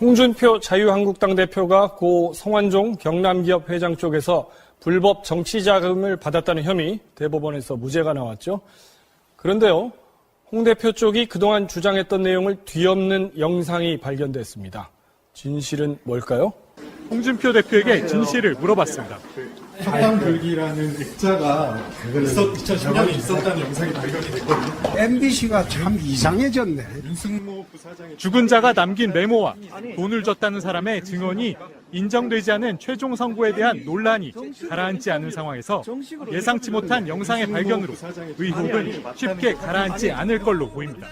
홍준표 자유한국당 대표가 고 성완종 경남기업 회장 쪽에서 불법 정치자금을 받았다는 혐의 대법원에서 무죄가 나왔죠. 그런데요, 홍 대표 쪽이 그동안 주장했던 내용을 뒤엎는 영상이 발견됐습니다. 진실은 뭘까요? 홍준표 대표에게 진실을 물어봤습니다. 척당불기라는 액자가 2010년에 있었다는 영상이 발견이 됐거든요. MBC가 참 이상해졌네. 윤승모 부사장의 죽은 자가 남긴 메모와 돈을 줬다는 사람의 증언이 인정되지 않은 최종 선고에 대한 논란이 가라앉지 않은 상황에서 예상치 못한 영상의 발견으로 의혹은 쉽게 가라앉지 않을 걸로 보입니다.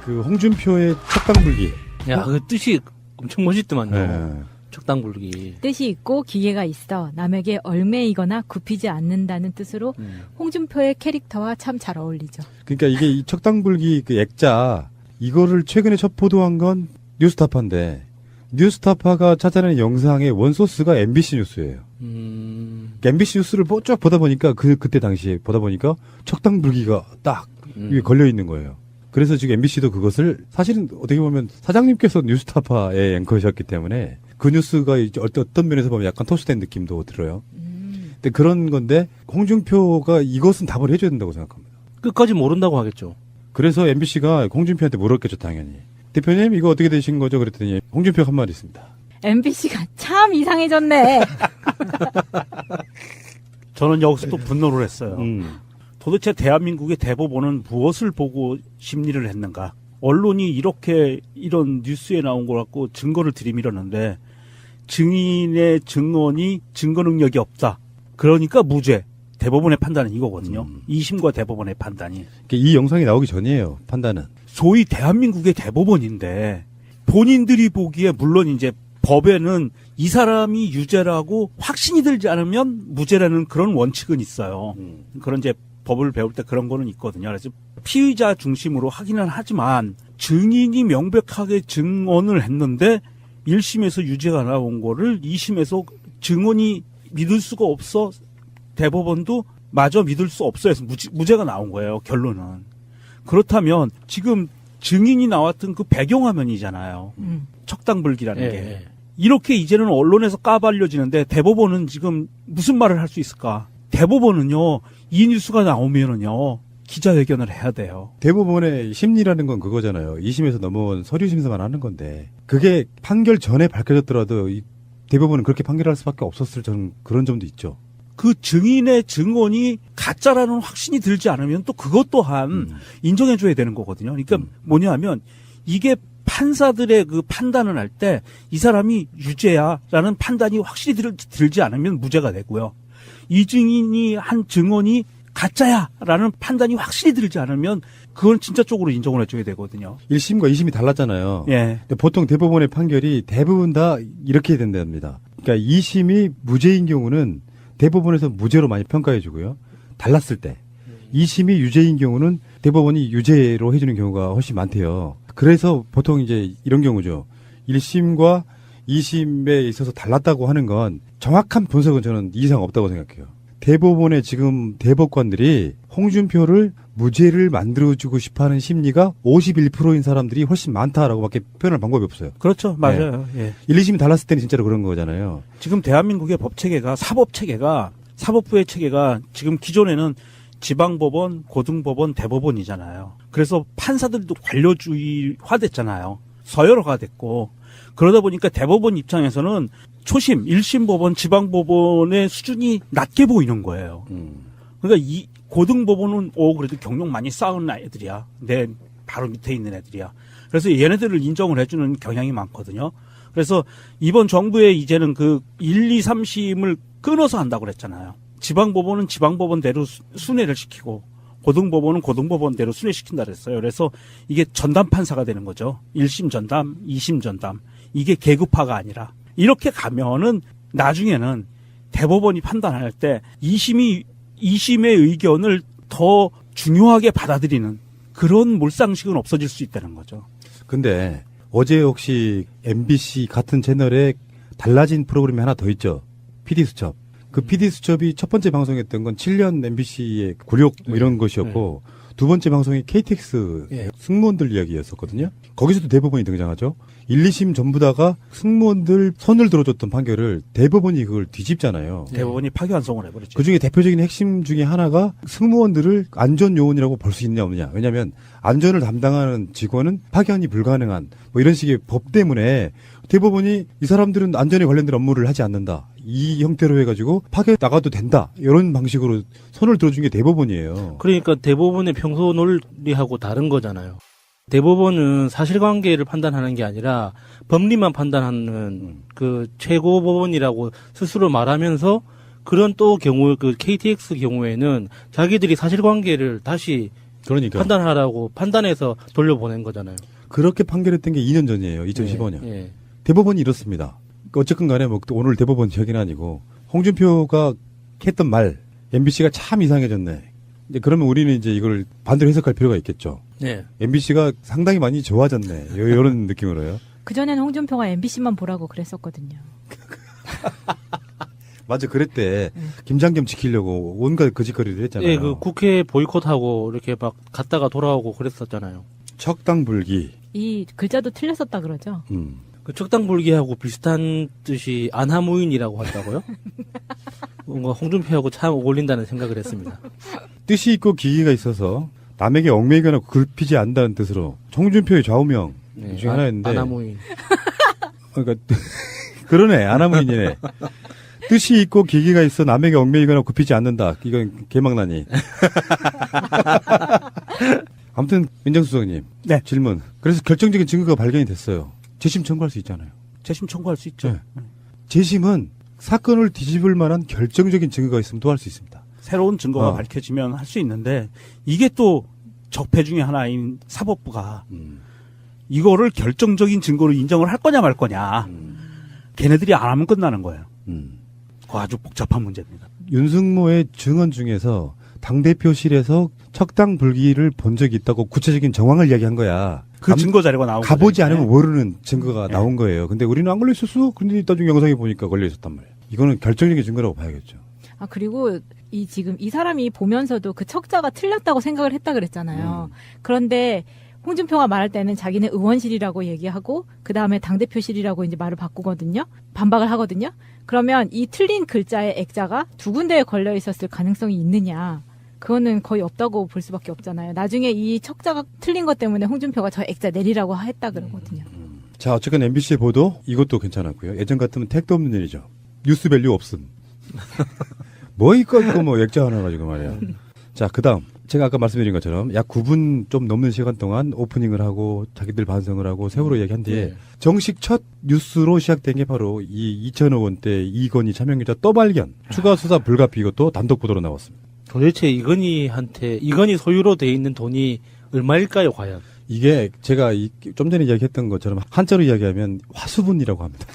그 홍준표의 척당불기. 야, 그 뜻이 엄청 멋있더만요. 네. 척당불기. 뜻이 있고 기계가 있어 남에게 얽매이거나 굽히지 않는다는 뜻으로 홍준표의 캐릭터와 참 잘 어울리죠. 그러니까 이게 이 척당불기 그 액자 이거를 최근에 첫 보도한 건 뉴스타파인데 뉴스타파가 찾아낸 영상의 원소스가 MBC 뉴스예요. 그러니까 MBC 뉴스를 쭉 보다 보니까 그때 당시에 보다 보니까 척당불기가 딱 위에 걸려 있는 거예요. 그래서 지금 MBC도 그것을 사실은 어떻게 보면 사장님께서 뉴스타파의 앵커셨기 때문에 그 뉴스가 이제 어떤 면에서 보면 약간 토스된 느낌도 들어요. 근데 그런 건데 홍준표가 이것은 답을 해줘야 된다고 생각합니다. 끝까지 모른다고 하겠죠. 그래서 MBC가 홍준표한테 물었겠죠, 당연히. 대표님 이거 어떻게 되신 거죠? 그랬더니 홍준표가 한 말이 있습니다. MBC가 참 이상해졌네. 저는 여기서 또 분노를 했어요. 도대체 대한민국의 대법원은 무엇을 보고 심리를 했는가? 언론이 이렇게 이런 뉴스에 나온 걸 갖고 증거를 들이밀었는데 증인의 증언이 증거 능력이 없다. 그러니까 무죄. 대법원의 판단은 이거거든요. 2심과 대법원의 판단이. 그러니까 이 영상이 나오기 전이에요, 판단은. 소위 대한민국의 대법원인데 본인들이 보기에 물론 이제 법에는 이 사람이 유죄라고 확신이 들지 않으면 무죄라는 그런 원칙은 있어요. 그런 이제 법을 배울 때 그런 거는 있거든요. 그래서 피의자 중심으로 하기는 하지만 증인이 명백하게 증언을 했는데 1심에서 유죄가 나온 거를 2심에서 증언이 믿을 수가 없어 대법원도 마저 믿을 수 없어 해서 무죄가 나온 거예요. 결론은. 그렇다면 지금 증인이 나왔던 그 배경화면이잖아요. 척당불기라는 예, 게. 예. 이렇게 이제는 언론에서 까발려지는데 대법원은 지금 무슨 말을 할 수 있을까? 대법원은요, 이 뉴스가 나오면은요, 기자회견을 해야 돼요. 대법원의 심리라는 건 그거잖아요. 2심에서 넘어온 서류 심사만 하는 건데 그게 판결 전에 밝혀졌더라도 이 대법원은 그렇게 판결할 수밖에 없었을 저는 그런 점도 있죠. 그 증인의 증언이 가짜라는 확신이 들지 않으면 또 그것 또한 인정해줘야 되는 거거든요. 그러니까 뭐냐면 이게 판사들의 그 판단을 할 때 이 사람이 유죄야라는 판단이 확실히 들지 않으면 무죄가 되고요. 이 증인이 한 증언이 가짜야라는 판단이 확실히 들지 않으면 그건 진짜 쪽으로 인정을 해줘야 되거든요. 1심과 2심이 달랐잖아요. 예. 근데 보통 대법원의 판결이 대부분 다 이렇게 된답니다. 그러니까 2심이 무죄인 경우는 대법원에서 무죄로 많이 평가해 주고요. 달랐을 때 2심이 유죄인 경우는 대법원이 유죄로 해주는 경우가 훨씬 많대요. 그래서 보통 이제 이런 경우죠. 1심과 2심에 있어서 달랐다고 하는 건 정확한 분석은 저는 이상 없다고 생각해요. 대법원의 지금 대법관들이 홍준표를 무죄를 만들어주고 싶어하는 심리가 51%인 사람들이 훨씬 많다라고밖에 표현할 방법이 없어요. 그렇죠. 맞아요. 네. 예. 1, 2심이 달랐을 때는 진짜로 그런 거잖아요. 지금 대한민국의 법체계가 사법부의 체계가 지금 기존에는 지방법원, 고등법원, 대법원이잖아요. 그래서 판사들도 관료주의화 됐잖아요. 서열화가 됐고 그러다 보니까 대법원 입장에서는 초심, 1심 법원, 지방법원의 수준이 낮게 보이는 거예요. 그러니까 이 고등법원은 그래도 경력 많이 쌓은 애들이야. 내 바로 밑에 있는 애들이야. 그래서 얘네들을 인정을 해주는 경향이 많거든요. 그래서 이번 정부에 이제는 그 1, 2, 3심을 끊어서 한다고 그랬잖아요. 지방법원은 지방법원대로 순회를 시키고 고등법원은 고등법원대로 순회시킨다 그랬어요. 그래서 이게 전담 판사가 되는 거죠. 1심 전담, 2심 전담. 이게 계급화가 아니라 이렇게 가면은 나중에는 대법원이 판단할 때 2심의 의견을 더 중요하게 받아들이는 그런 몰상식은 없어질 수 있다는 거죠. 근데 어제 혹시 MBC 같은 채널에 달라진 프로그램이 하나 더 있죠. PD수첩. 그 PD수첩이 첫 번째 방송했던 건 7년 MBC의 굴욕 뭐 이런 것이었고 두 번째 방송이 KTX 예. 승무원들 이야기였었거든요. 거기서도 대법원이 등장하죠. 1, 2심 전부 다가 승무원들 손을 들어줬던 판결을 대법원이 그걸 뒤집잖아요. 대법원이 파기환송을 해버렸죠. 그 중에 대표적인 핵심 중에 하나가 승무원들을 안전요원이라고 볼 수 있냐 없느냐. 왜냐하면 안전을 담당하는 직원은 파견이 불가능한 뭐 이런 식의 법 때문에 대법원이 이 사람들은 안전에 관련된 업무를 하지 않는다. 이 형태로 해가지고 파견 나가도 된다. 이런 방식으로 손을 들어준 게 대법원이에요. 그러니까 대법원의 평소 논리하고 다른 거잖아요. 대법원은 사실관계를 판단하는 게 아니라 법리만 판단하는 그 최고법원이라고 스스로 말하면서 그런 또 경우 그 KTX 경우에는 자기들이 사실관계를 다시 그러니까 판단하라고 판단해서 돌려보낸 거잖아요. 그렇게 판결했던 게 2년 전이에요. 2015년. 예, 예. 대법원이 이렇습니다. 어쨌든 간에 뭐 오늘 대법원 이야기는 아니고 홍준표가 했던 말 MBC가 참 이상해졌네. 이제 그러면 우리는 이제 이걸 반대로 해석할 필요가 있겠죠. 예. MBC가 상당히 많이 좋아졌네. 이런 느낌으로요. 그전에는 홍준표가 MBC만 보라고 그랬었거든요. 맞아, 그랬대. 김장겸 지키려고 온갖 거짓거리를 했잖아요. 예, 그 국회 보이콧하고 이렇게 막 갔다가 돌아오고 그랬었잖아요. 척당불기. 이 글자도 틀렸었다 그러죠. 그 척당불기하고 비슷한 뜻이 안하무인이라고 한다고요? 뭔가 홍준표하고 참 어울린다는 생각을 했습니다. 뜻이 있고 기기가 있어서 남에게 얽매이거나 굴피지 않는다는 뜻으로 홍준표의 좌우명 네, 중에 하나였는데. 안하무인. 그러니까 그러네. 안하무인이네. 뜻이 있고 기기가 있어 남에게 얽매이거나 굽히지 않는다. 이건 개망나니. 아무튼 민정수석님. 네. 질문. 그래서 결정적인 증거가 발견이 됐어요. 재심 청구할 수 있잖아요. 재심 청구할 수 있죠. 네. 재심은 사건을 뒤집을 만한 결정적인 증거가 있으면 또 할 수 있습니다. 새로운 증거가 밝혀지면 할 수 있는데 이게 또 적폐 중에 하나인 사법부가 이거를 결정적인 증거로 인정을 할 거냐 말 거냐. 걔네들이 안 하면 끝나는 거예요. 그거 아주 복잡한 문제입니다. 윤승모의 증언 중에서 당대표실에서 척당불기를 본 적이 있다고 구체적인 정황을 이야기한 거야. 그 증거 자료가 나오고 가보지 않으면 모르는 증거가 나온 거예요. 근데 우리는 안 걸려 있었어. 근데 나중에 영상에 보니까 걸려 있었단 말이에요. 이거는 결정적인 증거라고 봐야겠죠. 아, 그리고 지금 이 사람이 보면서도 그 척자가 틀렸다고 생각을 했다 그랬잖아요. 그런데 홍준표가 말할 때는 자기는 의원실이라고 얘기하고 그 다음에 당대표실이라고 이제 말을 바꾸거든요. 반박을 하거든요. 그러면 이 틀린 글자의 액자가 두 군데에 걸려 있었을 가능성이 있느냐. 그거는 거의 없다고 볼 수밖에 없잖아요. 나중에 이 척자가 틀린 것 때문에 홍준표가 저 액자 내리라고 했다 그러거든요. 자, 어쨌든 MBC의 보도 이것도 괜찮았고요. 예전 같으면 택도 없는 일이죠. 뉴스 밸류 없음. 뭐 이거 뭐 액자 하나 가지고 말이야. 자, 그다음 제가 아까 말씀드린 것처럼 약 9분 좀 넘는 시간 동안 오프닝을 하고 자기들 반성을 하고 세월호 이야기한 뒤에 정식 첫 뉴스로 시작된 게 바로 이 2천억 원대 이건희 차명계좌 떠발견 추가 수사 불가피 이것도 단독 보도로 나왔습니다. 도대체 이건희 소유로 돼 있는 돈이 얼마일까요, 과연? 이게 제가 좀 전에 이야기했던 것처럼 한자로 이야기하면 화수분이라고 합니다.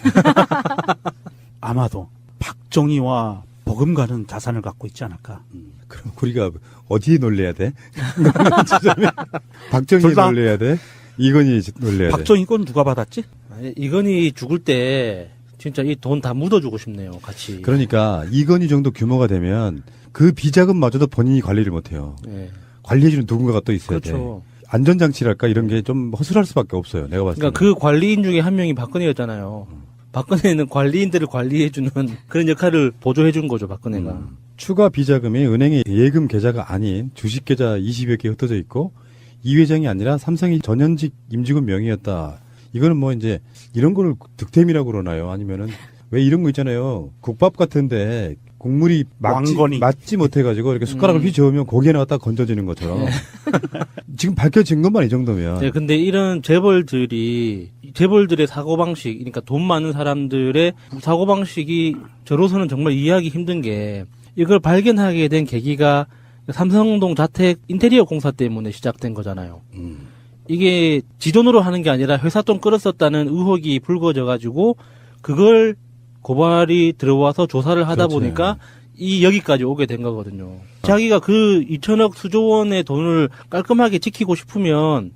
아마도 박정희와 버금가는 자산을 갖고 있지 않을까. 그럼 우리가 어디에 놀래야 돼? 박정희 둘 다? 놀래야 돼? 이건희 놀래야 돼? 박정희 건 누가 받았지? 아니, 이건희 죽을 때 진짜 이 돈 다 묻어주고 싶네요, 같이. 그러니까 이건희 정도 규모가 되면 그 비자금마저도 본인이 관리를 못해요. 예. 관리해주는 누군가가 또 있어야 그렇죠. 돼. 안전장치랄까 이런 게 좀 허술할 수밖에 없어요. 내가 봤을 때. 그러니까 그 관리인 중에 한 명이 박근혜였잖아요. 박근혜는 관리인들을 관리해주는 그런 역할을 보조해준 거죠, 박근혜가. 추가 비자금이 은행의 예금 계좌가 아닌 주식 계좌 20여 개 흩어져 있고 이 회장이 아니라 삼성의 전현직 임직원 명의였다. 이거는 뭐 이제 이런 거를 득템이라고 그러나요? 아니면은 왜 이런 거 있잖아요. 국밥 같은데 국물이 맞지 못해가지고 이렇게 숟가락을 휘저으면 고기에 나왔다 건져지는 것처럼. 지금 밝혀진 것만 이 정도면. 네, 근데 이런 재벌들의 사고방식, 그러니까 돈 많은 사람들의 사고방식이 저로서는 정말 이해하기 힘든 게 이걸 발견하게 된 계기가 삼성동 자택 인테리어 공사 때문에 시작된 거잖아요. 이게 지돈으로 하는 게 아니라 회사 돈 끌었었다는 의혹이 불거져가지고 그걸 고발이 들어와서 조사를 하다 그렇죠. 보니까 여기까지 오게 된 거거든요. 자기가 그 2천억 수조 원의 돈을 깔끔하게 지키고 싶으면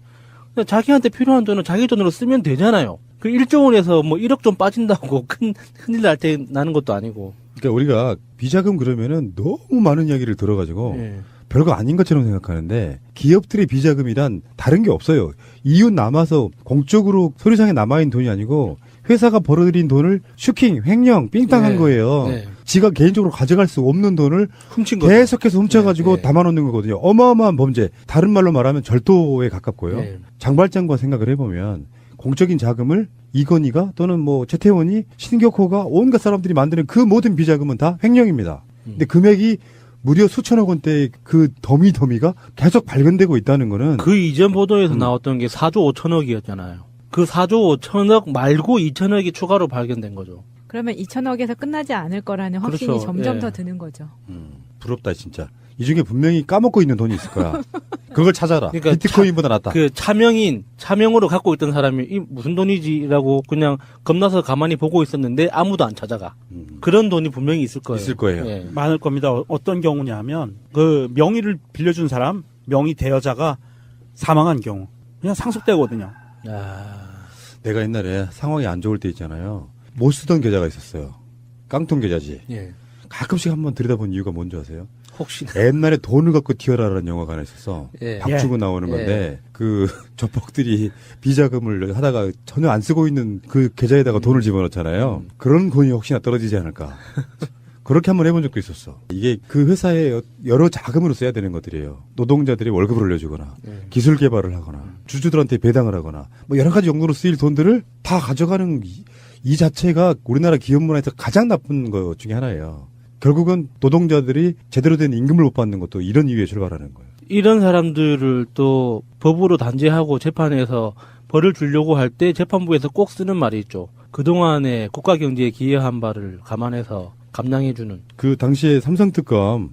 그냥 자기한테 필요한 돈은 자기 돈으로 쓰면 되잖아요. 그 1조 원에서 뭐 1억 좀 빠진다고 큰일 나는 것도 아니고. 그러니까 우리가 비자금 그러면은 너무 많은 이야기를 들어가지고 예. 별거 아닌 것처럼 생각하는데 기업들의 비자금이란 다른 게 없어요. 이웃 남아서 공적으로 서류상에 남아있는 돈이 아니고 회사가 벌어들인 돈을 슈킹, 횡령, 삥땅한 네. 거예요. 네. 지가 개인적으로 가져갈 수 없는 돈을 훔친 거죠. 계속해서 훔쳐가지고 네, 네. 담아놓는 거거든요. 어마어마한 범죄. 다른 말로 말하면 절도에 가깝고요. 네. 장발장과 생각을 해보면 공적인 자금을 이건희가 또는 뭐 최태원이 신격호가 온갖 사람들이 만드는 그 모든 비자금은 다 횡령입니다. 근데 금액이 무려 수천억 원대의 그 더미가 계속 발견되고 있다는 거는 그 이전 보도에서 나왔던 게 4조 5천억이었잖아요. 그 4조 5천억 말고 2천억이 추가로 발견된 거죠. 그러면 2천억에서 끝나지 않을 거라는 확신이 그렇죠. 점점 예. 더 드는 거죠. 부럽다 진짜. 이 중에 분명히 까먹고 있는 돈이 있을 거야. 그걸 찾아라. 그러니까 비트코인보다 낫다. 그 차명으로 갖고 있던 사람이 이 무슨 돈이지라고 그냥 겁나서 가만히 보고 있었는데 아무도 안 찾아가. 그런 돈이 분명히 있을 거예요. 있을 거예요. 예. 많을 겁니다. 어떤 경우냐면 그 명의를 빌려준 사람, 명의 대여자가 사망한 경우 그냥 상속되거든요. 내가 옛날에 상황이 안 좋을 때 있잖아요. 못 쓰던 계좌가 있었어요. 깡통 계좌지. 예. 가끔씩 한번 들여다본 이유가 뭔지 아세요? 혹시 옛날에 돈을 갖고 튀어라라는 영화가 하나 있었어. 예. 박주고 나오는 건데 그 조폭들이 비자금을 하다가 전혀 안 쓰고 있는 그 계좌에다가 돈을 집어넣잖아요. 그런 돈이 혹시나 떨어지지 않을까. 그렇게 한번 해본 적도 있었어. 이게 그 회사의 여러 자금으로 써야 되는 것들이에요. 노동자들이 월급을 올려주거나 기술 개발을 하거나 주주들한테 배당을 하거나 뭐 여러 가지 용도로 쓰일 돈들을 다 가져가는 이 자체가 우리나라 기업 문화에서 가장 나쁜 것 중에 하나예요. 결국은 노동자들이 제대로 된 임금을 못 받는 것도 이런 이유에 출발하는 거예요. 이런 사람들을 또 법으로 단죄하고 재판에서 벌을 주려고 할 때 재판부에서 꼭 쓰는 말이 있죠. 그동안에 국가 경제에 기여한 바를 감안해서 감량해주는. 그 당시에 삼성특검이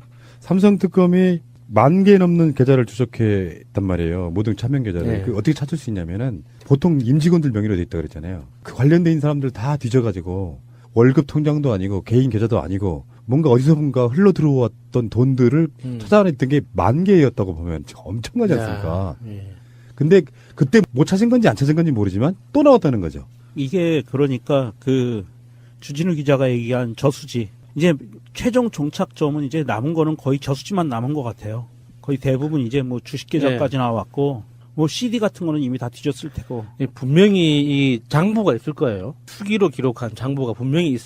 10,000개 넘는 계좌를 추적했단 말이에요. 모든 차명 계좌를. 네. 그 어떻게 찾을 수 있냐면은 보통 임직원들 명의로 돼 있다 그랬잖아요. 그 관련된 사람들 다 뒤져가지고 월급 통장도 아니고 개인 계좌도 아니고 뭔가 어디서든가 흘러 들어왔던 돈들을 찾아냈던 게 10,000개였다고 보면 엄청나지 않습니까? 예. 근데 그때 못 찾은 건지 안 찾은 건지 모르지만 또 나왔다는 거죠. 이게 그러니까 그 주진우 기자가 얘기한 저수지 이제 최종 종착점은 이제 남은 거는 거의 저수지만 남은 것 같아요. 거의 대부분 이제 뭐 주식 계좌까지 나왔고 뭐 CD 같은 거는 이미 다 뒤졌을 테고. 예, 분명히 이 장부가 있을 거예요. 수기로 기록한 장부가 분명히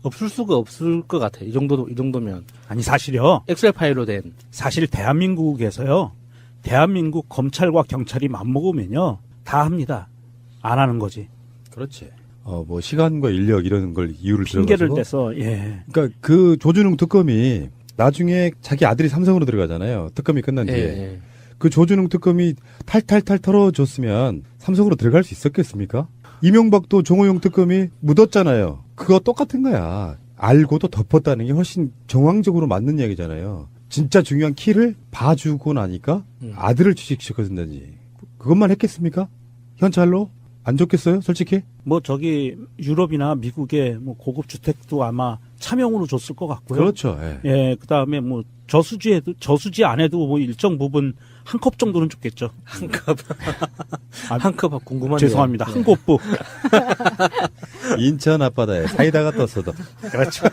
없을 수가 없을 것 같아요. 이 정도면. 아니 사실요. 엑셀 파일로 된. 사실 대한민국에서요. 대한민국 검찰과 경찰이 맘먹으면요. 다 합니다. 안 하는 거지. 그렇지. 뭐 시간과 인력 이런 걸 이유를 핑계를 들어가지고. 대서 예. 그러니까 그 조준웅 특검이 나중에 자기 아들이 삼성으로 들어가잖아요. 특검이 끝난 뒤에. 예. 그 조준웅 특검이 탈탈탈 털어줬으면 삼성으로 들어갈 수 있었겠습니까? 이명박도 정호영 특검이 묻었잖아요. 그거 똑같은 거야. 알고도 덮었다는 게 훨씬 정황적으로 맞는 이야기잖아요. 진짜 중요한 키를 봐주고 나니까 아들을 취직시켜준다지. 그것만 했겠습니까? 현찰로? 안 좋겠어요? 솔직히? 뭐 저기 유럽이나 미국의 뭐 고급 주택도 아마 차명으로 줬을 것 같고요. 그렇죠. 예. 예, 그다음에 뭐 저수지 안에도 뭐 일정 부분 한 컵 정도는 줬겠죠. 한 컵. 아, 한 컵 궁금하네요. 죄송합니다. 예. 한 곱부. 인천 앞바다에 사이다가 떴어도. 그렇죠.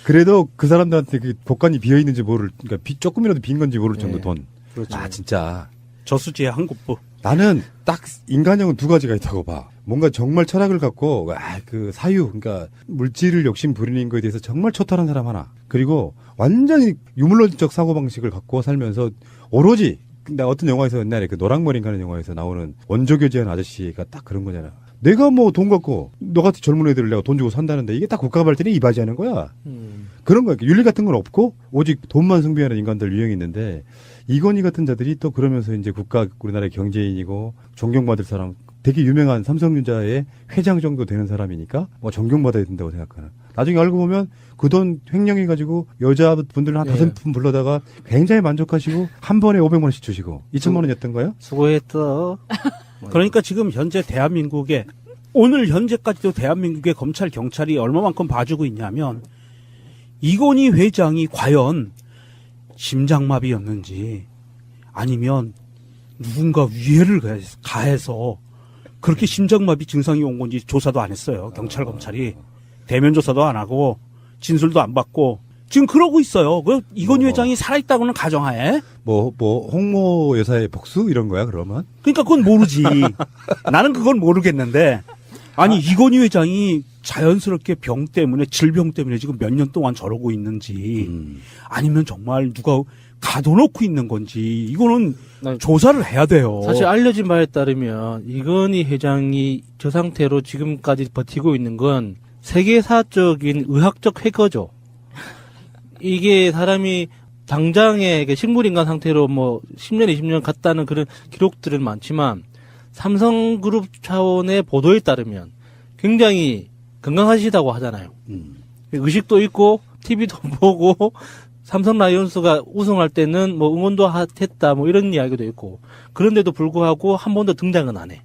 그래도 그 사람들한테 그 복관이 비어 있는지 모를, 그러니까 조금이라도 빈 건지 모를 정도 예. 돈. 그렇죠. 아, 진짜. 저수지에 한 곱부. 나는 딱 인간형은 두 가지가 있다고 봐. 뭔가 정말 철학을 갖고 그 사유, 그러니까 물질을 욕심 부리는 거에 대해서 정말 초탈한 사람 하나. 그리고 완전히 유물론적 사고 방식을 갖고 살면서 오로지 나 어떤 영화에서 옛날에 그 노랑머리인가는 영화에서 나오는 원조교제한 아저씨가 딱 그런 거잖아. 내가 뭐 돈 갖고 너 같은 젊은 애들을 내가 돈 주고 산다는데 이게 딱 국가 발전에 이바지하는 거야. 그런 거야. 윤리 같은 건 없고 오직 돈만 숭배하는 인간들 유형이 있는데 이건희 같은 자들이 또 그러면서 이제 우리나라의 경제인이고 존경받을 사람, 되게 유명한 삼성전자의 회장 정도 되는 사람이니까 뭐 존경받아야 된다고 생각하는. 나중에 알고 보면 그 돈 횡령해가지고 여자분들 한 5분 불러다가 굉장히 만족하시고 한 번에 500만 원씩 주시고 2천만 원이었던가요? 수고했어. 그러니까 지금 현재 대한민국에 오늘 현재까지도 대한민국의 검찰 경찰이 얼마만큼 봐주고 있냐면 이건희 회장이 과연 심장마비였는지 아니면 누군가 위해를 가해서 그렇게 심장마비 증상이 온 건지 조사도 안 했어요. 경찰 검찰이 대면 조사도 안 하고 진술도 안 받고 지금 그러고 있어요. 이건희 회장이 살아있다고는 가정하에 홍모 여사의 복수 이런 거야 그러면? 그러니까 그건 모르지. 나는 그건 모르겠는데 아니 이건희 회장이 자연스럽게 병 때문에 질병 때문에 지금 몇 년 동안 저러고 있는지 아니면 정말 누가 가둬놓고 있는 건지 이거는 조사를 해야 돼요. 사실 알려진 바에 따르면 이건희 회장이 저 상태로 지금까지 버티고 있는 건 세계사적인 의학적 쾌거죠. 이게 사람이 당장에 식물인간 상태로 뭐 10년, 20년 갔다는 그런 기록들은 많지만 삼성그룹 차원의 보도에 따르면 굉장히 건강하시다고 하잖아요. 의식도 있고 TV도 보고 삼성 라이온스가 우승할 때는 뭐 응원도 했다 뭐 이런 이야기도 있고 그런데도 불구하고 한 번도 등장은 안 해.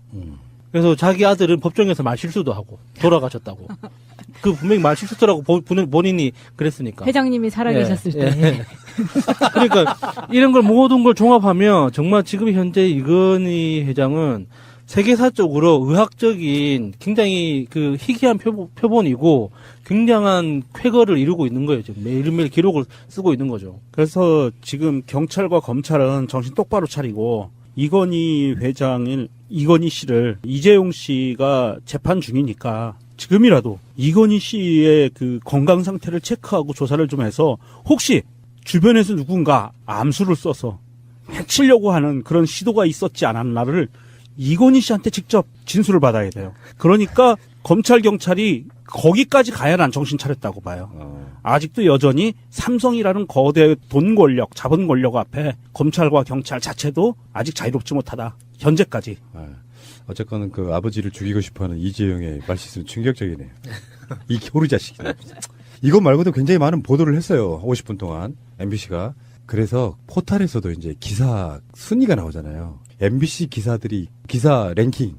그래서 자기 아들은 법정에서 말실수도 하고 돌아가셨다고. 그 분명히 말실수라고 본인이 그랬으니까. 회장님이 살아계셨을 때. 예. 그러니까 이런 걸 모든 걸 종합하면 정말 지금 현재 이건희 회장은 세계사적으로 의학적인 굉장히 그 희귀한 표본이고 굉장한 쾌거를 이루고 있는 거예요. 지금 매일매일 기록을 쓰고 있는 거죠. 그래서 지금 경찰과 검찰은 정신 똑바로 차리고 이건희 씨를 이재용 씨가 재판 중이니까 지금이라도 이건희 씨의 그 건강 상태를 체크하고 조사를 좀 해서 혹시 주변에서 누군가 암수를 써서 해치려고 하는 그런 시도가 있었지 않았나를 이건희 씨한테 직접 진술을 받아야 돼요. 그러니까 검찰 경찰이 거기까지 가야 난 정신 차렸다고 봐요. 아직도 여전히 삼성이라는 거대 돈 권력, 자본 권력 앞에 검찰과 경찰 자체도 아직 자유롭지 못하다. 현재까지. 어쨌건 그 아버지를 죽이고 싶어하는 이재용의 말실수는 충격적이네요. 이 겨루 자식이네. 이것 말고도 굉장히 많은 보도를 했어요. 50분 동안 MBC가. 그래서 포털에서도 이제 기사 순위가 나오잖아요. MBC 기사들이 기사 랭킹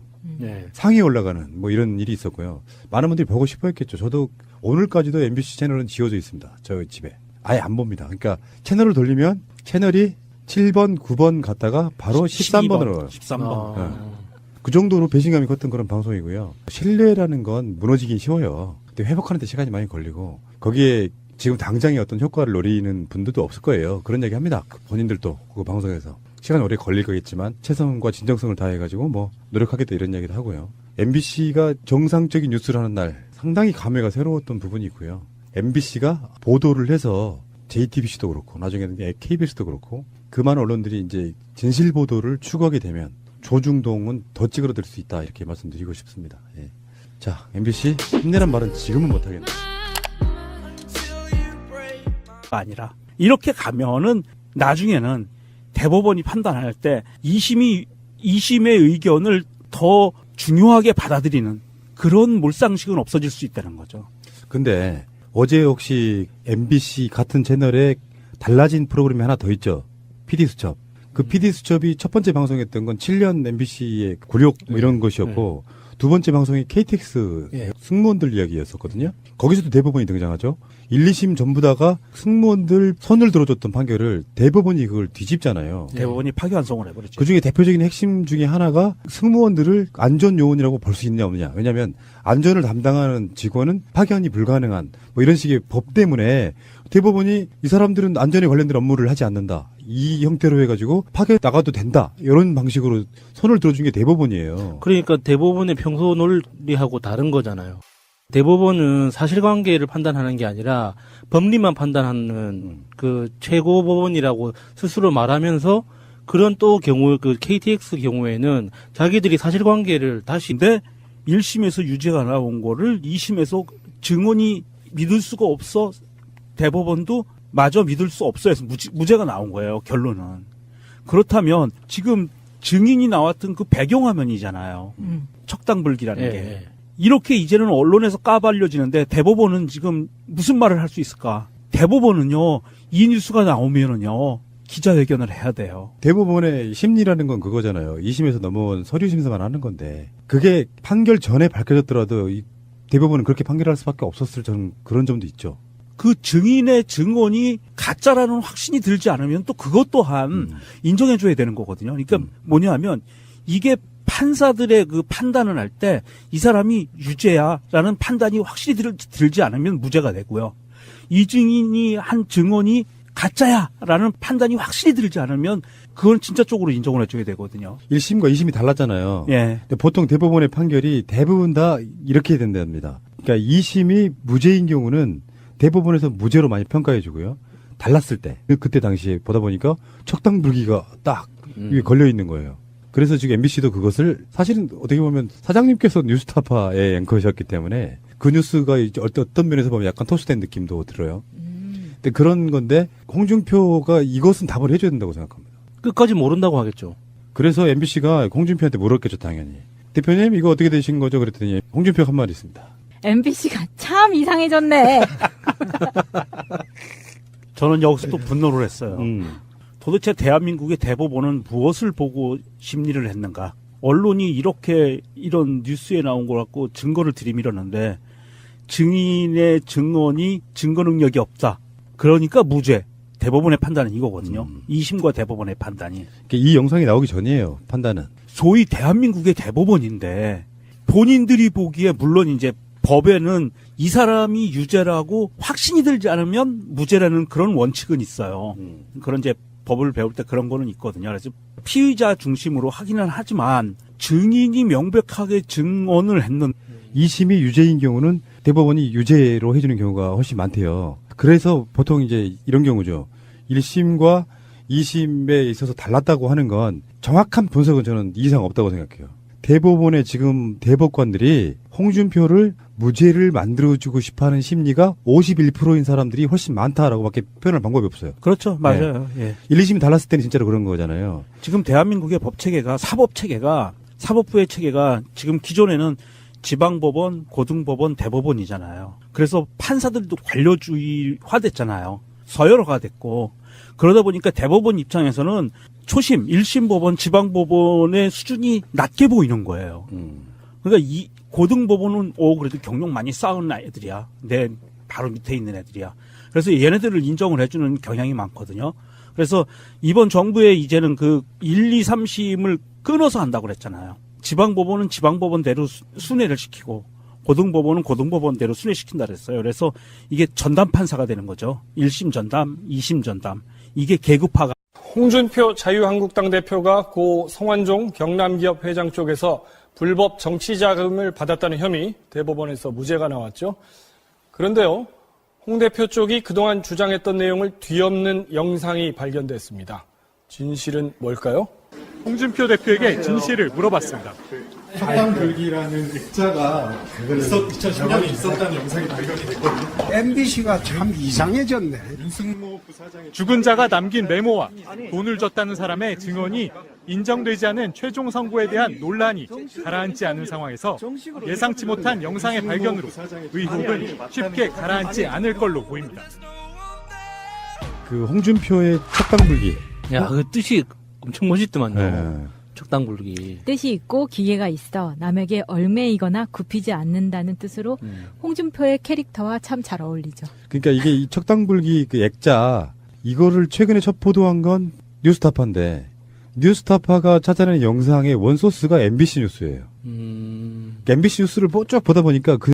상위에 올라가는 뭐 이런 일이 있었고요. 많은 분들이 보고 싶어 했겠죠. 저도 오늘까지도 MBC 채널은 지워져 있습니다. 저 집에. 아예 안 봅니다. 그러니까 채널을 돌리면 채널이 7번, 9번 갔다가 바로 13번으로. 13번. 그 정도로 배신감이 컸던 그런 방송이고요. 신뢰라는 건 무너지긴 쉬워요. 근데 회복하는 데 시간이 많이 걸리고 거기에 지금 당장의 어떤 효과를 노리는 분들도 없을 거예요. 그런 얘기 합니다. 본인들도 그 방송에서. 시간 오래 걸릴 거겠지만 최선과 진정성을 다해가지고 뭐 노력하겠다 이런 얘기도 하고요. MBC가 정상적인 뉴스를 하는 날 상당히 감회가 새로웠던 부분이 있고요. MBC가 보도를 해서 JTBC도 그렇고 나중에는 KBS도 그렇고 그 많은 언론들이 이제 진실 보도를 추구하게 되면 조중동은 더 찌그러들 수 있다 이렇게 말씀드리고 싶습니다. 예. 자, MBC 힘내란 말은 지금은 못하겠네요. 아니라 이렇게 가면은 나중에는 대법원이 판단할 때 2심의 의견을 더 중요하게 받아들이는 그런 몰상식은 없어질 수 있다는 거죠. 근데 어제 혹시 MBC 같은 채널에 달라진 프로그램이 하나 더 있죠. PD수첩. 그 PD수첩이 첫 번째 방송했던 건 7년 MBC의 굴욕 뭐 이런 것이었고 두 번째 방송이 KTX 승무원들 이야기였었거든요. 거기서도 대법원이 등장하죠. 1, 2심 전부 다가 승무원들 손을 들어줬던 판결을 대법원이 그걸 뒤집잖아요. 대법원이 파기환송을 해버렸죠. 그중에 대표적인 핵심 중에 하나가 승무원들을 안전요원이라고 볼 수 있냐 없느냐. 왜냐하면 안전을 담당하는 직원은 파견이 불가능한 뭐 이런 식의 법 때문에 대법원이 이 사람들은 안전에 관련된 업무를 하지 않는다. 이 형태로 해가지고 파견 나가도 된다. 이런 방식으로 손을 들어준 게 대법원이에요. 그러니까 대법원의 평소 논리하고 다른 거잖아요. 대법원은 사실관계를 판단하는 게 아니라 법리만 판단하는 그 최고법원이라고 스스로 말하면서 그런 또 경우 그 KTX 경우에는 자기들이 사실관계를 다시 근데 1심에서 유죄가 나온 거를 2심에서 증언이 믿을 수가 없어 대법원도 마저 믿을 수 없어 해서 무죄가 나온 거예요. 결론은. 그렇다면 지금 증인이 나왔던 그 배경화면이잖아요. 척당불기라는 게. 이렇게 이제는 언론에서 까발려지는데 대법원은 지금 무슨 말을 할 수 있을까? 대법원은요, 이 뉴스가 나오면은요, 기자회견을 해야 돼요. 대법원의 심리라는 건 그거잖아요. 2심에서 넘어온 서류 심사만 하는 건데 그게 판결 전에 밝혀졌더라도 이 대법원은 그렇게 판결할 수밖에 없었을 저는 그런 점도 있죠. 그 증인의 증언이 가짜라는 확신이 들지 않으면 또 그것 또한 인정해줘야 되는 거거든요. 그러니까 뭐냐면 이게 판사들의 그 판단을 할 때 이 사람이 유죄야라는 판단이 확실히 들지 않으면 무죄가 되고요. 이 증인이 한 증언이 가짜야라는 판단이 확실히 들지 않으면 그건 진짜 쪽으로 인정을 해줘야 되거든요. 1심과 2심이 달랐잖아요. 예. 근데 보통 대법원의 판결이 대부분 다 이렇게 된답니다. 그러니까 2심이 무죄인 경우는 대법원에서 무죄로 많이 평가해 주고요. 달랐을 때 그때 당시에 보다 보니까 척당불기가 딱 위에 걸려 있는 거예요. 그래서 지금 MBC도 그것을 사실은 어떻게 보면 사장님께서 뉴스타파의 앵커셨기 때문에 그 뉴스가 이제 어떤 면에서 보면 약간 토스된 느낌도 들어요. 근데 그런 건데 홍준표가 이것은 답을 해줘야 된다고 생각합니다. 끝까지 모른다고 하겠죠. 그래서 MBC가 홍준표한테 물었겠죠, 당연히. 대표님 이거 어떻게 되신 거죠? 그랬더니 홍준표가 한 말이 있습니다. MBC가 참 이상해졌네. 저는 여기서 또 분노를 했어요. 도대체 대한민국의 대법원은 무엇을 보고 심리를 했는가? 언론이 이렇게 이런 뉴스에 나온 걸 갖고 증거를 들이밀었는데 증인의 증언이 증거 능력이 없다. 그러니까 무죄. 대법원의 판단은 이거거든요. 2심과 대법원의 판단이. 이 영상이 나오기 전이에요, 판단은. 소위 대한민국의 대법원인데 본인들이 보기에 물론 이제 법에는 이 사람이 유죄라고 확신이 들지 않으면 무죄라는 그런 원칙은 있어요. 그런 이제 법을 배울 때 그런 거는 있거든요. 그래서 피의자 중심으로 하기는 하지만 증인이 명백하게 증언을 했는 2심이 유죄인 경우는 대법원이 유죄로 해주는 경우가 훨씬 많대요. 그래서 보통 이제 이런 경우죠. 1심과 2심에 있어서 달랐다고 하는 건 정확한 분석은 저는 이상 없다고 생각해요. 대법원의 지금 대법관들이 홍준표를 무죄를 만들어주고 싶어하는 심리가 51%인 사람들이 훨씬 많다라고밖에 표현할 방법이 없어요. 그렇죠. 맞아요. 예. 1, 2심이 달랐을 때는 진짜로 그런 거잖아요. 지금 대한민국의 법 체계가 사법부의 체계가 지금 기존에는 지방법원, 고등법원, 대법원이잖아요. 그래서 판사들도 관료주의화 됐잖아요. 서열화가 됐고 그러다 보니까 대법원 입장에서는 초심 1심 법원, 지방법원의 수준이 낮게 보이는 거예요. 그러니까 이 고등법원은 그래도 경력 많이 쌓은 애들이야. 내 바로 밑에 있는 애들이야. 그래서 얘네들을 인정을 해주는 경향이 많거든요. 그래서 이번 정부에 이제는 그 1, 2, 3심을 끊어서 한다고 그랬잖아요. 지방법원은 지방법원대로 순회를 시키고 고등법원은 고등법원대로 순회시킨다 그랬어요. 그래서 이게 전담 판사가 되는 거죠. 1심 전담, 2심 전담. 이게 계급화가. 홍준표 자유한국당 대표가 고 성완종 경남기업 회장 쪽에서 불법 정치자금을 받았다는 혐의 대법원에서 무죄가 나왔죠. 그런데요, 홍 대표 쪽이 그동안 주장했던 내용을 뒤엎는 영상이 발견됐습니다. 진실은 뭘까요? 홍준표 대표에게 진실을 물어봤습니다. 척당불기라는 액자가 2010년에 있었다는 영상이 발견이 됐거든요. MBC가 참 이상해졌네. 윤승모 부사장의 죽은 자가 남긴 메모와 돈을 줬다는 사람의 증언이 인정되지 않은 최종 선고에 대한 논란이 가라앉지 않은 상황에서 예상치 못한 영상의 발견으로 의혹은 쉽게 가라앉지 않을 걸로 보입니다. 그 홍준표의 척당불기. 야, 그 뜻이 엄청 멋있더만요. 네. 척당불기. 뜻이 있고 기계가 있어 남에게 얽매이거나 굽히지 않는다는 뜻으로 홍준표의 캐릭터와 참 잘 어울리죠. 그러니까 이게 이 척당불기 그 액자 이거를 최근에 첫 보도한 건 뉴스타파인데 뉴스타파가 찾아낸 영상의 원소스가 MBC 뉴스예요. MBC 뉴스를 쭉 보다 보니까 그